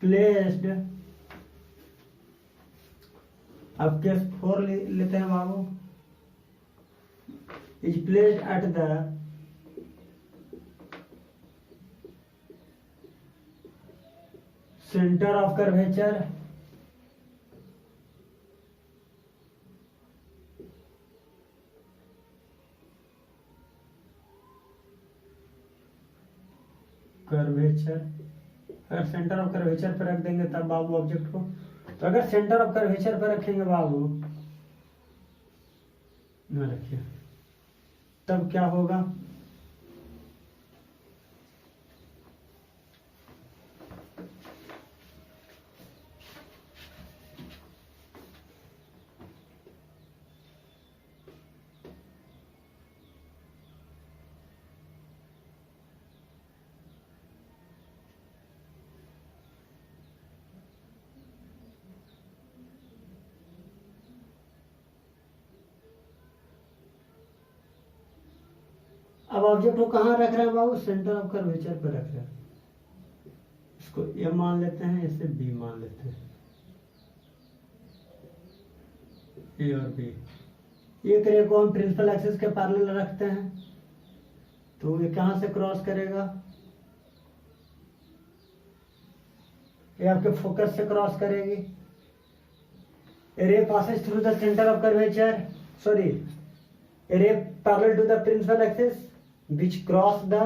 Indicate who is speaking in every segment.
Speaker 1: Placed, अब case 4 लेते हैं बाबू, is placed at the centre of curvature अगर सेंटर ऑफ कर्वेचर पर रख देंगे तब बाबू ऑब्जेक्ट को, तो अगर सेंटर ऑफ कर्वेचर पर रखेंगे बाबू, न रखिए, तब क्या होगा, अब ऑब्जेक्ट को कहाँ रख रहे हैं बाबू, सेंटर ऑफ कर्वेचर पर रख रहे हैं, इसको ए मान लेते हैं, इसे बी मान लेते हैं, ए और बी। एक रे को हम प्रिंसिपल एक्सिस के पैरेलल रखते हैं, तो ये कहां से क्रॉस करेगा, ये आपके फोकस से क्रॉस करेगी, रे passes through the center of curvature, sorry, a ray parallel to the principal axis which cross the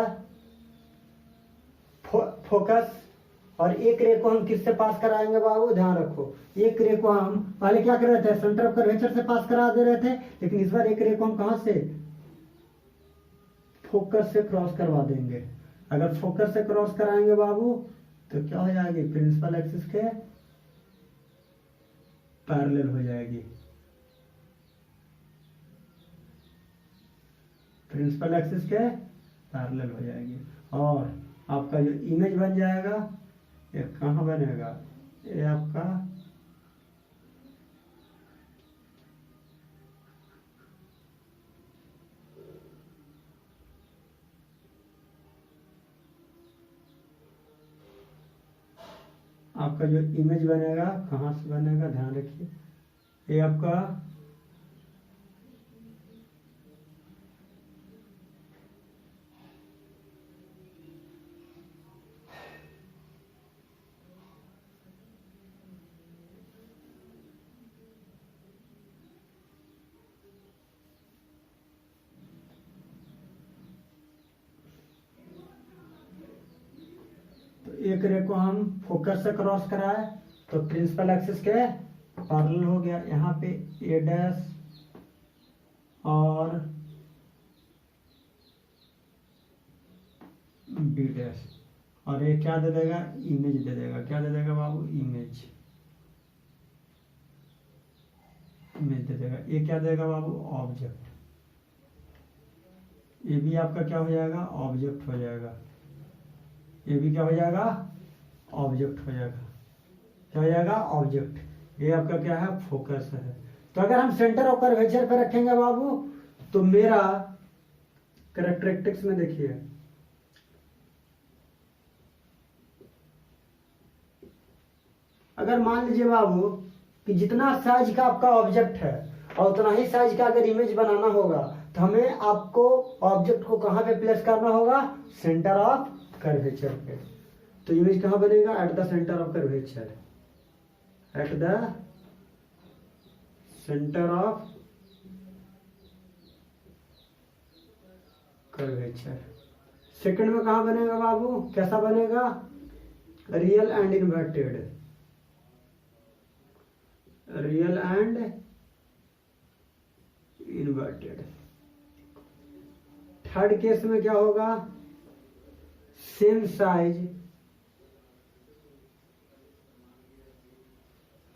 Speaker 1: focus, और एक रे को हम किससे पास कराएंगे बाबू, ध्यान रखो, एक रे को हम पहले क्या कर रहे थे, सेंटर ऑफ कर्वेचर से पास करा दे रहे थे, लेकिन इस बार एक रे को हम कहां से, फोकस से क्रॉस करवा देंगे। अगर फोकस से क्रॉस कराएंगे बाबू तो क्या हो जाएगी, प्रिंसिपल एक्सिस के पैरेलल हो जाएगी, प्रिंसिपल एक्सिस के पैरेलल हो जाएगी, और आपका जो इमेज बन जाएगा ये कहाँ बनेगा, ये आपका जो इमेज बनेगा कहाँ से बनेगा, ध्यान रखिए, ये आपका एक रे को हम फोकस से क्रॉस कराए तो प्रिंसिपल एक्सिस के पैरेलल हो गया, यहाँ पे ए डैश और बी डैश, और ये क्या दे देगा, इमेज दे देगा, क्या दे देगा बाबू, इमेज दे देगा, ये क्या देगा बाबू, ऑब्जेक्ट, ये भी आपका क्या हो जाएगा, ऑब्जेक्ट हो जाएगा, ये भी क्या हो जाएगा, ऑब्जेक्ट हो जाएगा, क्या हो जाएगा, ऑब्जेक्ट, ये आपका क्या है, फोकस है। तो अगर हम सेंटर ऑफ कर्वेचर पे रखेंगे बाबू तो मेरा कैरेक्टरिस्टिक्स में देखिए, अगर मान लीजिए बाबू कि जितना साइज का आपका ऑब्जेक्ट है और उतना ही साइज का अगर इमेज बनाना होगा तो हमें आपको ऑब्जेक्ट को कहां पे प्लेस करना होगा, सेंटर ऑफ कर्वेचर पे। तो इमेज कहां बनेगा, at the centre of curvature, at the centre of curvature. Second में कहां बनेगा बाबू, कैसा बनेगा, real and inverted, real and inverted. Third case में क्या होगा, same size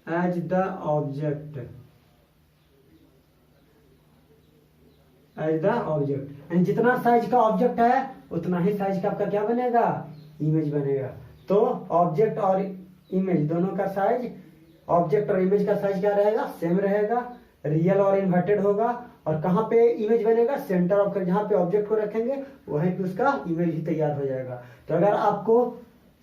Speaker 1: as the object, as the object, and जितना साइज का ऑब्जेक्ट है उतना ही साइज का आपका क्या बनेगा, इमेज बनेगा। तो ऑब्जेक्ट और इमेज दोनों का साइज, ऑब्जेक्ट और इमेज का साइज क्या रहेगा, सेम रहेगा, रियल और इन्वर्टेड होगा, और कहां पे इमेज बनेगा, सेंटर ऑफ, जहां पे ऑब्जेक्ट को रखेंगे वहीं पे उसका इमेज ही तैयार हो जाएगा। तो अगर आपको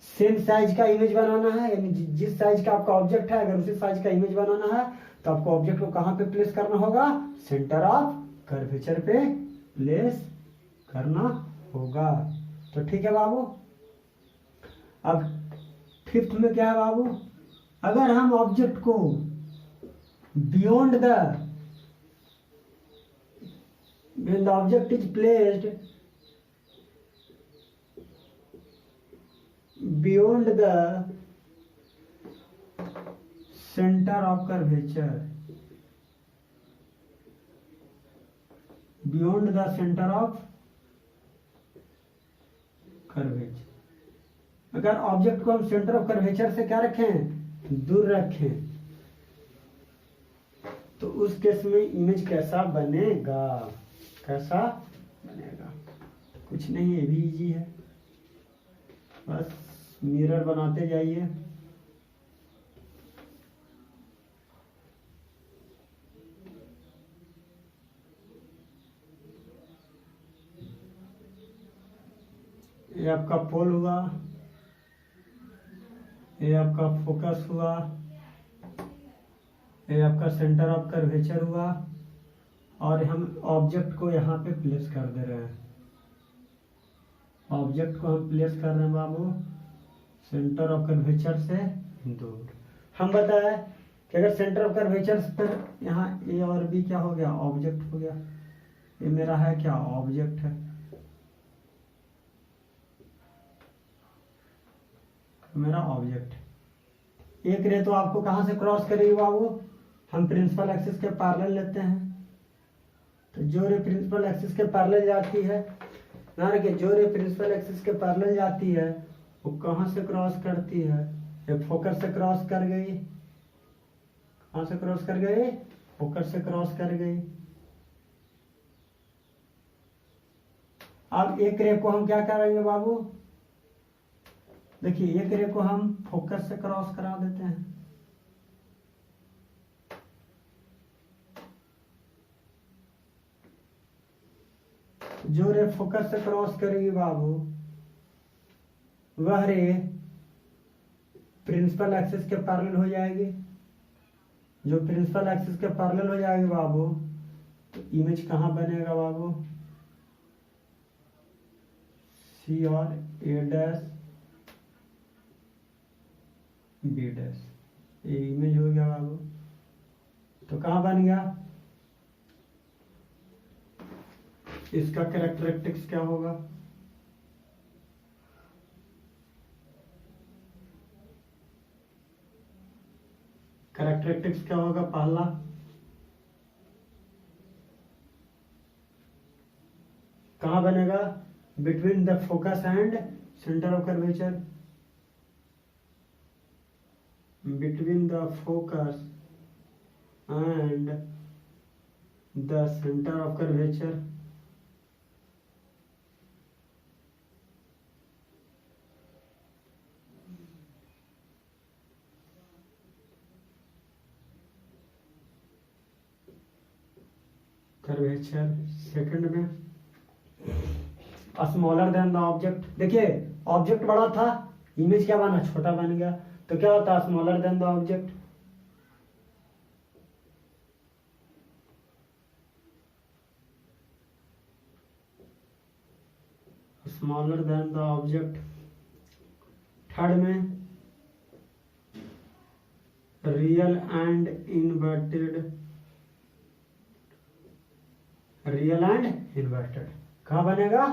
Speaker 1: सेम साइज का इमेज बनाना है, यानी जिस साइज का आपका ऑब्जेक्ट है अगर उसी साइज का इमेज बनाना है तो आपको ऑब्जेक्ट को कहां पे प्लेस करना होगा, सेंटर ऑफ कर्वेचर पे प्लेस करना होगा। तो ठीक है बाबू। अब फिफ्थ में क्या है बाबू, अगर हम ऑब्जेक्ट को beyond the when the object is placed beyond the center of curvature, beyond the center of curvature, अगर ऑब्जेक्ट को हम सेंटर ऑफ कर्वेचर से क्या रखें, दूर रखें, तो उस केस में इमेज कैसा बनेगा, कैसा बनेगा, कुछ नहीं, ये भी इजी है, बस मिरर बनाते जाइए। ये आपका पोल हुआ, ये आपका फोकस हुआ, ये आपका सेंटर ऑफ कर्वेचर हुआ, और हम ऑब्जेक्ट को यहाँ पे प्लेस कर दे रहे हैं। ऑब्जेक्ट को हम प्लेस कर रहे हैं बाबू सेंटर ऑफ कर्वेचर से दूर। हम बताए कि अगर सेंटर ऑफ कर्वेचर पर यहाँ ए और बी क्या हो गया, ऑब्जेक्ट हो गया, ये मेरा है क्या, ऑब्जेक्ट है, मेरा ऑब्जेक्ट। एक रे तो आपको कहां से क्रॉस करेगी बाबू, हम प्रिंसिपल एक्सिस के पैरेलल लेते हैं, तो जो रे प्रिंसिपल एक्सिस के पैरेलल जाती है, ना रखिए, जो रे प्रिंसिपल एक्सिस के पैरेलल जाती है वो कहां से क्रॉस करती है, ये फोकस से क्रॉस कर गई, कहां से क्रॉस कर गई, फोकस से क्रॉस कर गई। अब एक रे को हम क्या करेंगे बाबू, देखिए एक रे को हम फोकस से क्रॉस करा देते हैं, जो रे फोकस से क्रॉस करेगी बाबू वह रे प्रिंसिपल एक्सिस के पैरेलल हो जाएगी, जो प्रिंसिपल एक्सिस के पैरेलल हो जाएगी बाबू, तो इमेज कहां बनेगा बाबू, सी और ए डैश बी डैश, ये इमेज हो गया बाबू। तो कहां बन गया, इसका कैरेक्टरिस्टिक्स क्या होगा, कैरेक्टरिस्टिक्स क्या होगा, पहला कहां बनेगा, between the focus and centre of curvature, between the focus and the center of curvature, curvature. Second में स्मॉलर देन द ऑब्जेक्ट, देखिए ऑब्जेक्ट बड़ा था, इमेज क्या बना, छोटा बन गया, तो क्या होता है, smaller than the object. Smaller than the object. Third में real and inverted, real and inverted कहाँ बनेगा,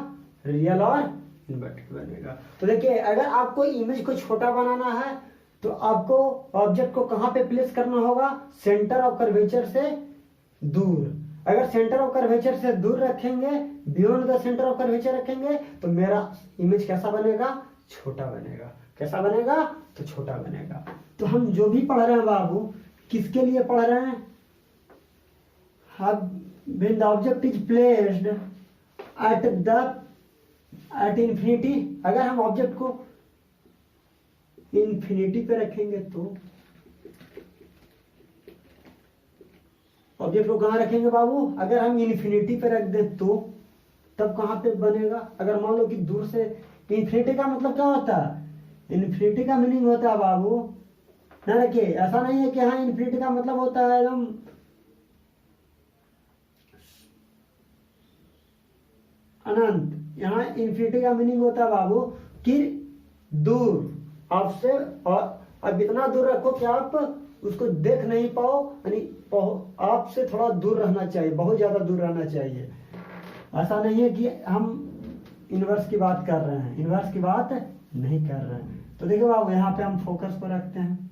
Speaker 1: रियल और इन्वर्टेड बनेगा। तो देखिए अगर आपको इमेज को छोटा बनाना है तो आपको ऑब्जेक्ट को कहां पे प्लेस करना होगा, सेंटर ऑफ कर्वेचर से दूर। अगर सेंटर ऑफ कर्वेचर से दूर रखेंगे, beyond the centre of curvature रखेंगे, तो मेरा इमेज कैसा बनेगा, छोटा बनेगा। कैसा बनेगा, तो छोटा बनेगा। तो हम जो भी पढ़ रहे हैं बाबू, किसके लिए पढ़ रहे हैं, when the object is placed at infinity, अगर हम ऑब्जेक्ट को इन्फिनिटी पे रखेंगे तो ऑब्जेक्ट को कहां रखेंगे बाबू, अगर हम इन्फिनिटी पे रख दें तो तब कहां पे बनेगा। अगर मान लो कि दूर से, इन्फिनिटी का मतलब क्या होता है, इन्फिनिटी का मीनिंग होता है बाबू, ना रखिए, ऐसा नहीं है कि हाँ इन्फिनिटी का मतलब होता है एकदम अनंत। यहाँ इन्फिनिटी का मीनिंग होता है बाबू कि दूर आपसे, और अब इतना दूर रखो कि आप उसको देख नहीं पाओ, यानी आपसे थोड़ा दूर रहना चाहिए, बहुत ज्यादा दूर रहना चाहिए। ऐसा नहीं है कि हम इनवर्स की बात कर रहे हैं, इनवर्स की बात नहीं कर रहे हैं। तो देखो बाबू यहाँ पे हम फोकस को रखते हैं,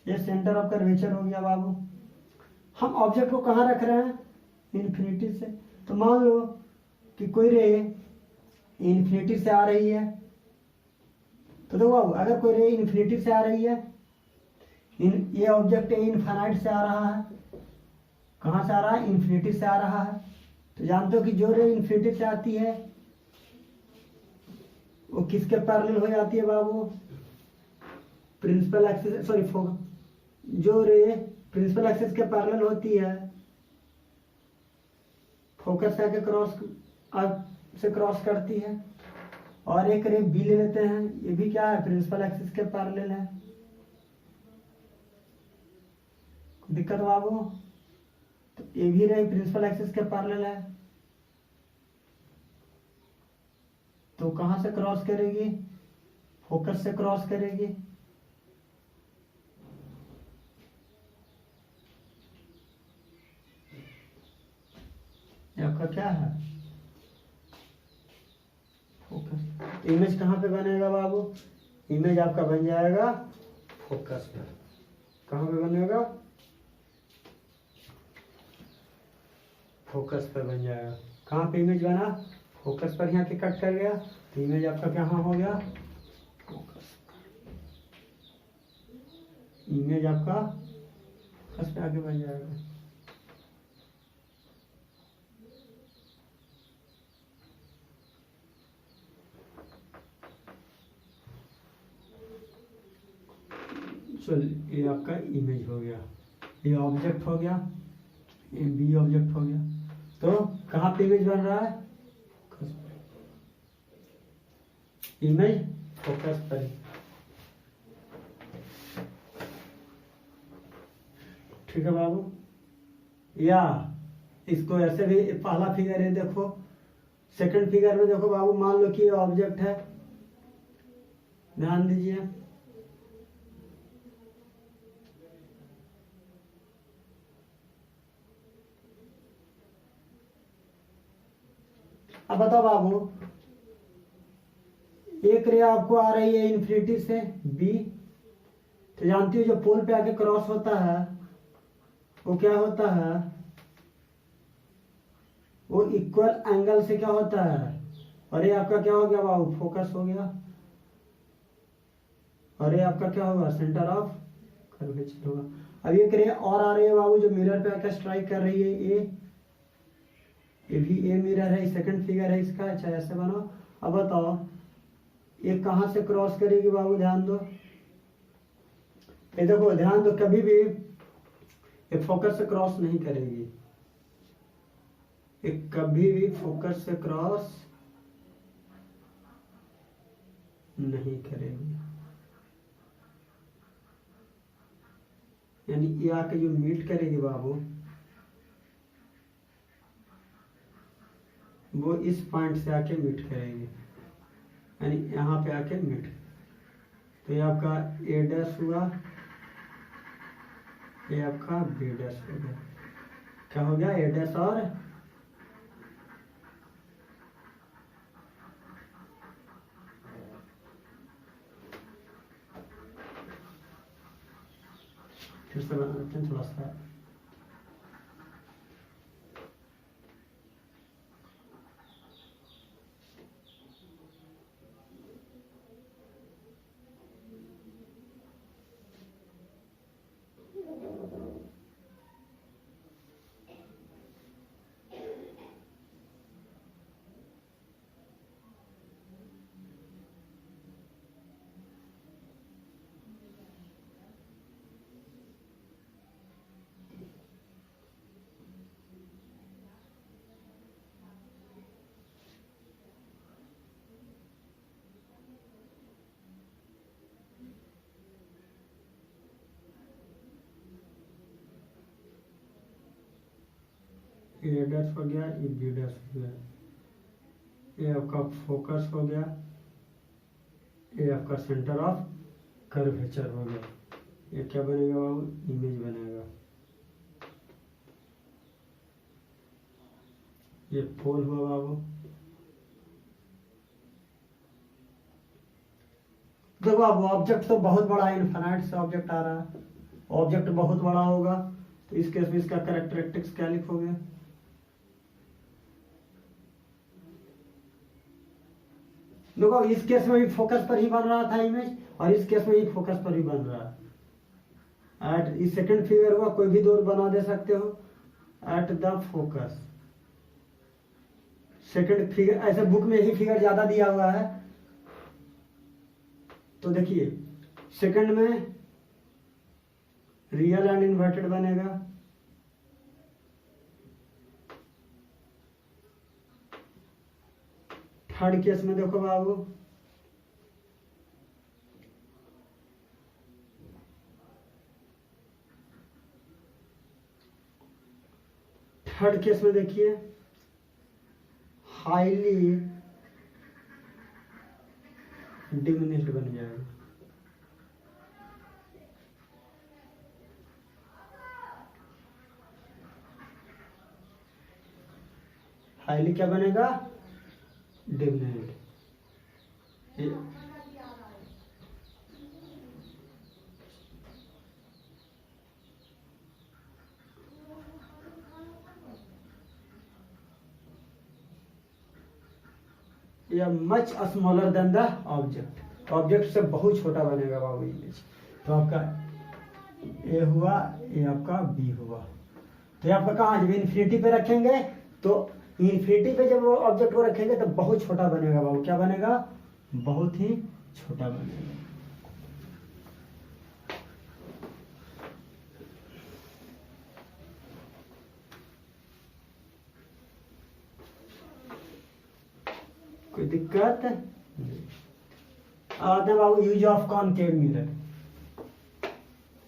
Speaker 1: ये सेंटर ऑफ कर्वेचर हो गया बाबू। हम ऑब्जेक्ट को कहाँ रख रहे हैं, इन्फिनिटी से। तो मान लो कि कोई रे इन्फिनिटी से आ रही है, तो देखो बाबू अगर कोई रे इन्फिनिटी से आ रही है, ये ऑब्जेक्ट इनफाइनाइट से आ रहा है, कहाँ से आ रहा है, इन्फिनिटी से आ रहा है। तो जानते हो कि जो रे इन्फिनिटी से आती है वो किसके पैरेलल हो जाती है बाबू, प्रिंसिपल एक्सिस, सॉरी जो रे प्रिंसिपल एक्सिस के पैरेलल होती है, फोकस से क्रॉस से क्रॉस करती है। और एक रे बी ले लेते हैं, ये भी क्या है, प्रिंसिपल एक्सिस के पैरेलल है। दिक्कत बाबू, तो ये भी रे प्रिंसिपल एक्सिस के पैरेलल है, तो कहां से क्रॉस करेगी, फोकस से क्रॉस करेगी। आपका क्या है, फोकस। इमेज कहाँ पे बनेगा बाबू, इमेज आपका बन जाएगा फोकस पर। कहाँ पे बनेगा, फोकस पर बन जाएगा। कहाँ पे इमेज बना, फोकस पर। यहाँ पे कट कर गया तो इमेज आपका कहाँ हो गया, फोकस। इमेज आपका फोकस पे आगे बन जाएगा। चलिए ये आपका इमेज हो गया, ये ऑब्जेक्ट हो गया, ये बी ऑब्जेक्ट हो गया। तो कहाँ पे इमेज बन रहा है, इमेज फोकस पर। ठीक है बाबू, या इसको ऐसे भी, पहला फिगर है देखो, सेकंड फिगर में देखो बाबू, मान लो कि ये ऑब्जेक्ट है, ध्यान दीजिए। अब बताओ बाबू, एक रे आपको आ रही है इन्फिनिटी से बी, तो जानती हो जो पोल पे आके क्रॉस होता है वो क्या होता है, वो इक्वल एंगल से क्या होता है, और ये आपका क्या हो गया बाबू, फोकस हो गया। और ये आपका क्या होगा, सेंटर ऑफ कर्वेचर होगा। अब ये रे और आ रही है बाबू, जो मिरर पे आकर स्ट्राइक कर रही है, ये भी ए मिरर है, सेकंड फिगर है इसका। अच्छा ऐसे बनाओ। अब बताओ ये कहां से क्रॉस करेगी बाबू, ध्यान दो, ये देखो ध्यान दो, कभी भी ये फोकस से क्रॉस नहीं करेगी, ये कभी भी फोकस से क्रॉस नहीं करेगी। यानी ये आके जो मीट करेगी बाबू, वो इस पॉइंट से आके मीट करेगी, यानी यहाँ पे आके मीट। तो ये आपका ए डैश हुआ, ये आपका बी डैश हो गया। क्या हो गया, ए डैश और फिर से बना लेते हैं थोड़ा सा। ए डैश हो गया, ये बी डैश हो गया, ये आपका फोकस हो गया, ये आपका सेंटर ऑफ कर्वेचर हो गया। ये क्या बनेगा बाबू? इमेज बनेगा। ये पोल हुआ बाबू। देखो अब ऑब्जेक्ट तो बहुत बड़ा है, इनफाइनाइट से ऑब्जेक्ट आ रहा है, ऑब्जेक्ट बहुत बड़ा होगा तो इस केस में इसका कैरेक्टरिस्टिक्स क्या लिखोगे? देखो इस केस में भी फोकस पर ही बन रहा था इमेज, और इस केस में भी फोकस पर ही बन रहा है। एट इस सेकंड फिगर हुआ, कोई भी दो बना दे सकते हो। At the focus second figure, ऐसे बुक में ही फिगर ज्यादा दिया हुआ है तो देखिए सेकंड में रियल एंड इन्वर्टेड बनेगा, थर्ड केस में देखो बाबू थर्ड केस में देखिए हाईली डिमिनिश्ड बन जाएगा। हाईली क्या बनेगा? डिमिनिश्ड। या much smaller than the object, object से बहुत छोटा बनेगा बाबू इमेज। तो आपका ए हुआ, ये आपका बी हुआ। तो ये आपका कहाँ, जब इन्फिनिटी पे रखेंगे तो इन्फिनिटी पे जब वो ऑब्जेक्ट को रखेंगे तो बहुत छोटा बनेगा बाबू। क्या बनेगा? बहुत ही छोटा बनेगा। कोई दिक्कत नहीं। आते हैं बाबू use of concave mirror.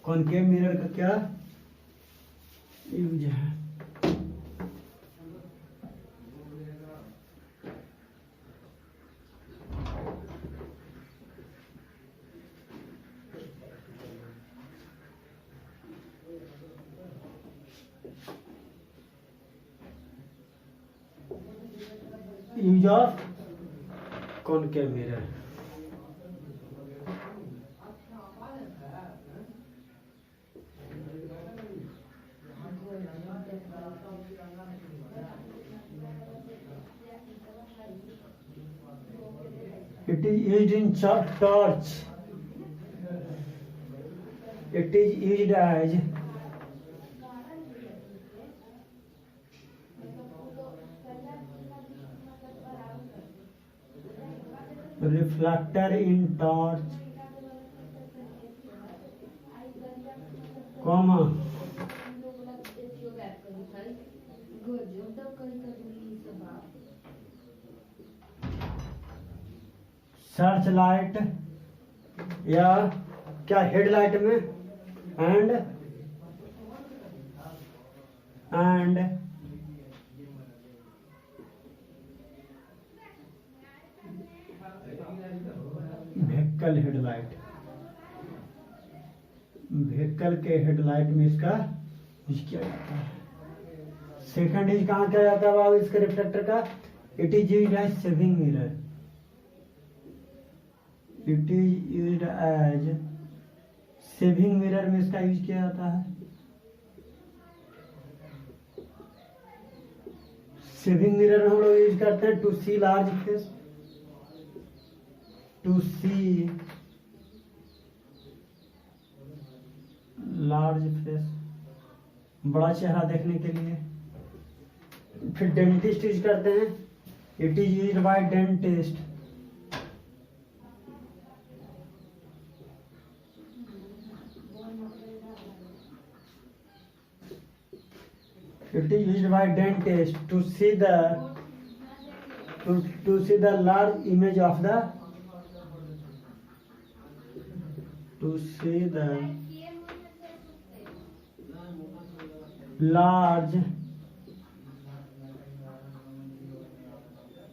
Speaker 1: Concave mirror का क्या यूज है? Use of concave mirror. It is used in torch. It is used as reflector in torch, comma search light या क्या हेडलाइट में एंड व्हीकल हेडलाइट, व्हीकल के headlight में इसका use किया जाता है। सेकंड यूज कहाँ किया जाता है बाबू इसका रिफ्लेक्टर का? It is used as shaving mirror. It is used as shaving mirror में इसका यूज किया जाता है। सेविंग मिरर हम लोग यूज करते हैं to see large face, to see large face, बड़ा चेहरा देखने के लिए। फिर डेंटिस्ट यूज करते हैं, it is used by dentist it is used by dentist to see the large image of the large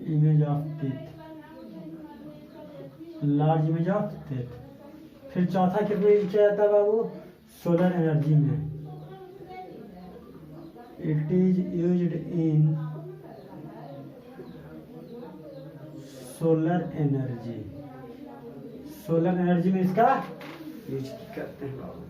Speaker 1: image of teeth, large image of teeth. फिर चौथा किस में यूज किया जाता है बाबू? सोलर एनर्जी में। It is used in solar energy, solar energy में इसका यूज करते हैं बाबू।